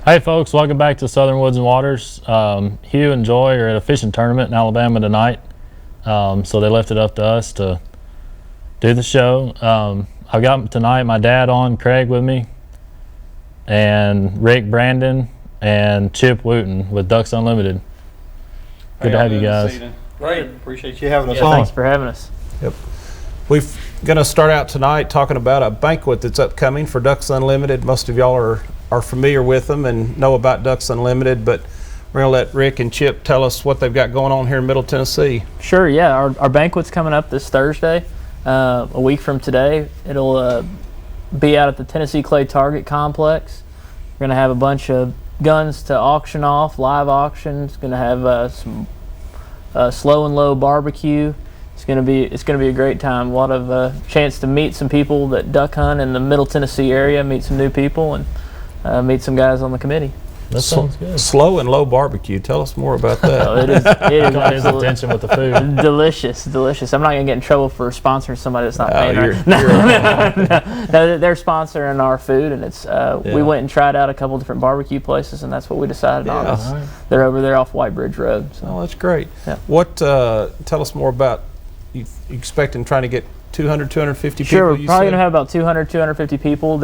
Hey folks, welcome back to Southern Woods and Waters. Hugh and Joy are at a fishing tournament in Alabama tonight, so they left it up to us to do the show. I've got tonight my dad on, Craig, with me, and Rick Brandon and Chip Wooten with Ducks Unlimited. Good to have you guys. Great. Appreciate you having us Yeah, on. thanks for having us. Yep. We're going to start out tonight talking about a banquet that's upcoming for Ducks Unlimited. Most of y'all are familiar with them and know about Ducks Unlimited, but we're going to let Rick and Chip tell us what they've got going on here in Middle Tennessee. Sure, yeah. Our banquet's coming up this Thursday, a week from today. It'll be out at the Tennessee Clay Target Complex. We're going to have a bunch of guns to auction off, live auctions. Going to have some slow and low barbecue. It's going to be a great time. A lot of chance to meet some people that duck hunt in the Middle Tennessee area, meet some new people, and meet some guys on the committee. That sounds good. Slow and low barbecue. Tell us more about that. Oh, it is Got his attention with the food. delicious. I'm not gonna get in trouble for sponsoring somebody that's not paying. You're They're sponsoring our food, and it's we went and tried out a couple different barbecue places, and that's what we decided on. Right. They're over there off White Bridge Road. So. Oh, that's great. Yeah. What? Tell us more about you expecting trying to get 200, 250 Sure, people. we're probably gonna have about 200, 250 people.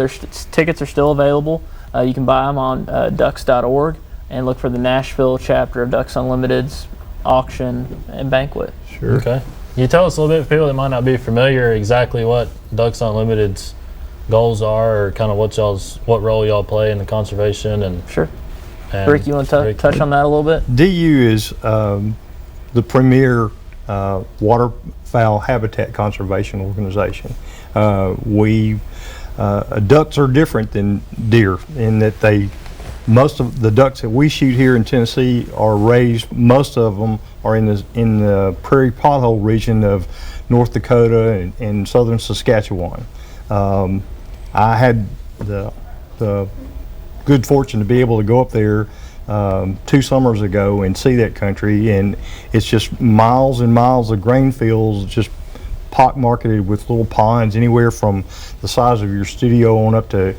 Tickets are still available. You can buy them on ducks.org and look for the Nashville chapter of Ducks Unlimited's auction and banquet. Sure. Okay. Can you tell us a little bit for people that might not be familiar exactly what Ducks Unlimited's goals are, or kind of what role y'all play in the conservation and Sure. and Rick, you want to touch on that a little bit? DU is the premier waterfowl habitat conservation organization. Ducks are different than deer in that most of the ducks that we shoot here in Tennessee are raised. Most of them are in the prairie pothole region of North Dakota and southern Saskatchewan. I had the good fortune to be able to go up there 2 summers ago and see that country, and it's just miles and miles of grain fields, just pock-marketed with little ponds anywhere from the size of your studio on up to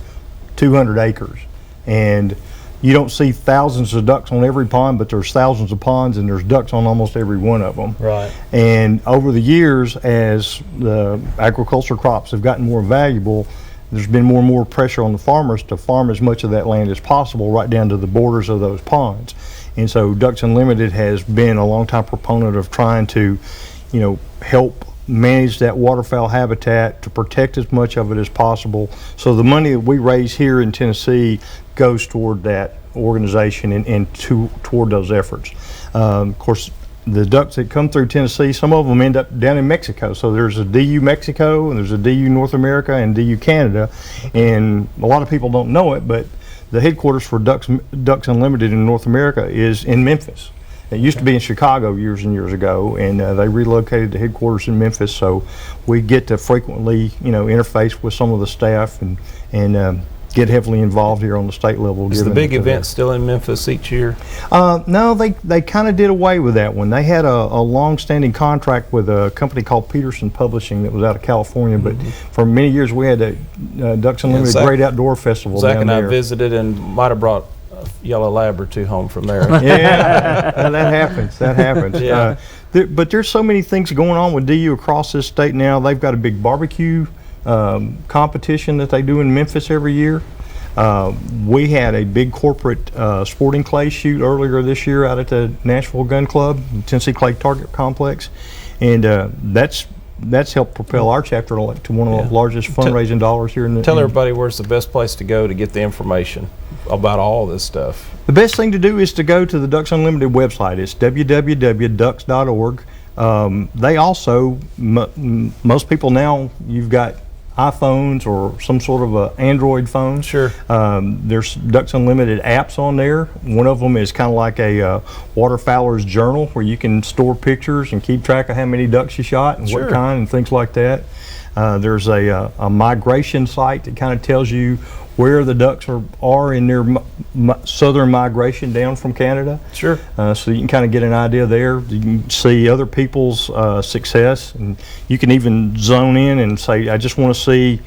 200 acres. And you don't see thousands of ducks on every pond, but there's thousands of ponds and there's ducks on almost every one of them. Right. And over the years, as the agriculture crops have gotten more valuable, there's been more and more pressure on the farmers to farm as much of that land as possible right down to the borders of those ponds. And so Ducks Unlimited has been a long-time proponent of trying to, help manage that waterfowl habitat, to protect as much of it as possible. So the money that we raise here in Tennessee goes toward that organization and toward those efforts. Of course, the ducks that come through Tennessee, some of them end up down in Mexico. So there's a DU Mexico, and there's a DU North America, and DU Canada. And a lot of people don't know it, but the headquarters for Ducks Unlimited in North America is in Memphis. It used to be in Chicago years and years ago, and they relocated the headquarters in Memphis. So we get to frequently, interface with some of the staff and get heavily involved here on the state level. Is the big event still in Memphis each year? No, they kind of did away with that one. They had a long-standing contract with a company called Peterson Publishing that was out of California, but for many years we had a Ducks Unlimited Great Outdoor Festival Zach down and there. I visited and might have brought a yellow lab or two home from there. Yeah, that happens. Yeah. But there's so many things going on with DU across this state now. They've got a big barbecue competition that they do in Memphis every year. We had a big corporate sporting clay shoot earlier this year out at the Nashville Gun Club, Tennessee Clay Target Complex, and that's helped propel our chapter to one of the largest fundraising dollars here in the. Tell everybody where's the best place to go to get the information about all this stuff. The best thing to do is to go to the Ducks Unlimited website. It's www.ducks.org. They also, most people now, you've got iPhones or some sort of a Android phone. Sure. There's Ducks Unlimited apps on there. One of them is kind of like a waterfowler's journal where you can store pictures and keep track of how many ducks you shot and what kind and things like that. There's a migration site that kind of tells you where the ducks are in their southern migration down from Canada. Sure. So you can kind of get an idea there. You can see other people's success, and you can even zone in and say, I just want to see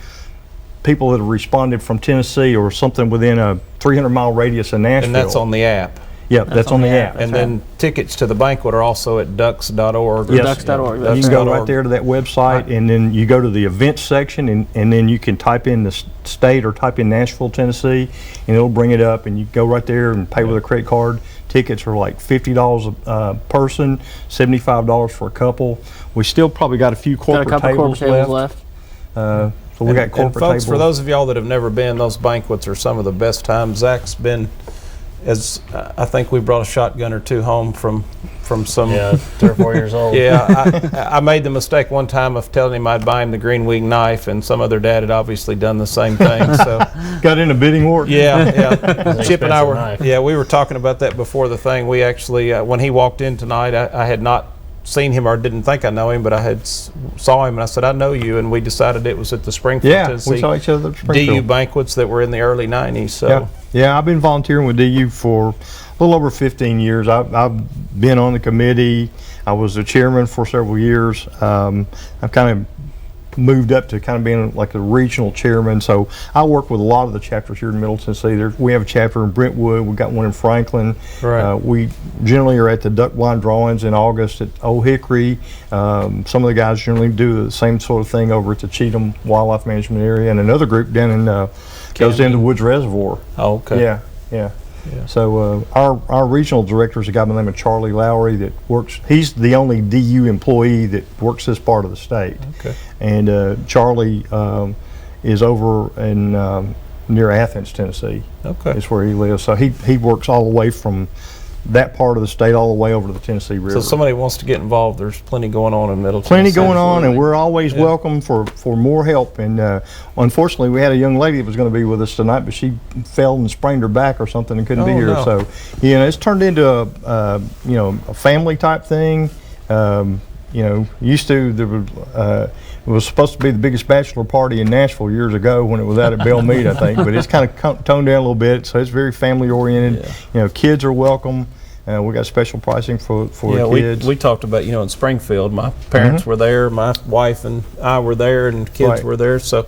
people that have responded from Tennessee or something within a 300-mile radius of Nashville. And that's on the app. Yeah, that's on the app. And then tickets to the banquet are also at ducks.org. Yes. Ducks.org. You That's can go Ducks.org. right there to that website, and then you go to the events section, and then you can type in the state or type in Nashville, Tennessee, and it'll bring it up, and you go right there and pay with a credit card. Tickets are like $50 a person, $75 for a couple. We still probably got a few Got a corporate couple tables corporate tables left. left. So we got And corporate folks, tables. for those of y'all that have never been, those banquets are some of the best times. Zach's been, as I think we brought a shotgun or two home from some. Yeah, 3 or 4 years old. Yeah, I made the mistake one time of telling him I'd buy him the green wing knife, and some other dad had obviously done the same thing. So got in a bidding war. yeah. Chip and I expensive were knife. we were talking about that before the thing. We actually when he walked in tonight, I had not seen him or didn't think I know him, but I had saw him and I said, I know you, and we decided it was at the Springfield, Yeah, Tennessee we saw each other at DU Springfield. banquets that were in the early 90s. So Yeah, I've been volunteering with DU for a little over 15 years. I've been on the committee. I was the chairman for several years. I've kind of moved up to kind of being like a regional chairman. So I work with a lot of the chapters here in Middle Tennessee. We have a chapter in Brentwood. We've got one in Franklin. Right. We generally are at the duck blind drawings in August at Old Hickory. Some of the guys generally do the same sort of thing over at the Cheatham Wildlife Management Area, and another group down in goes into Woods Reservoir. Oh, okay. Yeah. So our regional director is a guy by the name of Charlie Lowry that works. He's the only DU employee that works this part of the state. Okay. And Charlie is over in near Athens, Tennessee. Okay. Is where he lives. So he works all the way from that part of the state all the way over to the Tennessee River. So if somebody wants to get involved, there's plenty going on in Middle Plenty Tennessee. going on, and Absolutely. we're always welcome for more help. And unfortunately, we had a young lady that was going to be with us tonight, but she fell and sprained her back or something and couldn't be Oh, here. no. So, it's turned into a family type thing. Used to it was supposed to be the biggest bachelor party in Nashville years ago when it was out at Bell Mead, I think. But it's kind of toned down a little bit, so it's very family oriented. Kids are welcome. We got special pricing for the kids. we talked about, in Springfield, my parents were there, my wife and I were there, and kids Right. were there. So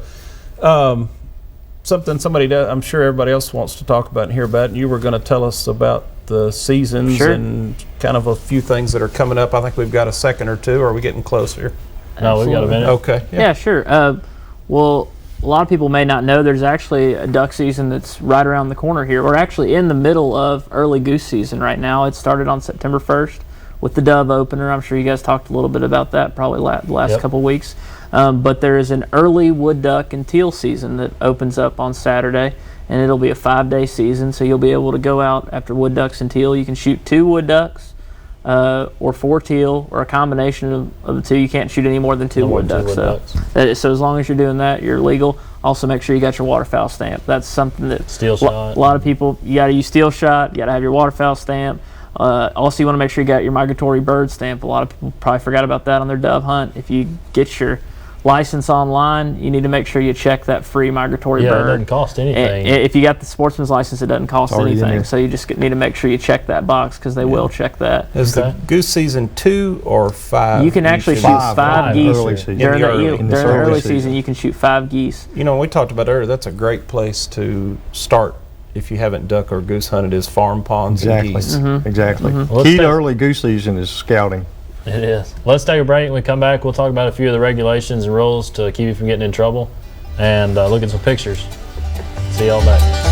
something somebody does, I'm sure everybody else wants to talk about and hear about. And you were going to tell us about the seasons Sure. and kind of a few things that are coming up. I think we've got a second or two. Are we getting closer? No, we've got a Absolutely. minute. Okay. Yeah, sure. Well, a lot of people may not know there's actually a duck season that's right around the corner here. We're actually in the middle of early goose season right now. It started on September 1st with the dove opener. I'm sure you guys talked a little bit about that probably the last Yep. couple weeks. But there is an early wood duck and teal season that opens up on Saturday, and it'll be a 5-day season. So you'll be able to go out after wood ducks and teal. You can shoot 2 wood ducks. Or 4 teal, or a combination of the 2. You can't shoot any more than 2 No more wood than 2 ducks. wood ducks. So as long as you're doing that, you're legal. Also, make sure you got your waterfowl stamp. That's something that Steel shot. a lot of people. You got to use steel shot. You got to have your waterfowl stamp. Also, you want to make sure you got your migratory bird stamp. A lot of people probably forgot about that on their dove hunt. If you get your license online, you need to make sure you check that free migratory Yeah, it bird. doesn't cost anything. If you got the sportsman's license, it doesn't cost already in anything. there. So you just need to make sure you check that box because they will check that. Is Okay. the goose season 2 or 5? You can actually shoot Five, five right. geese Early season. during the In the early early season. season. You can shoot 5 geese. We talked about earlier, that's a great place to start if you haven't duck or goose hunted, is farm ponds Exactly. and geese. Exactly. Well, let's Key to take- early goose season is scouting. It is. Let's take a break. When we come back, we'll talk about a few of the regulations and rules to keep you from getting in trouble and look at some pictures. See y'all back.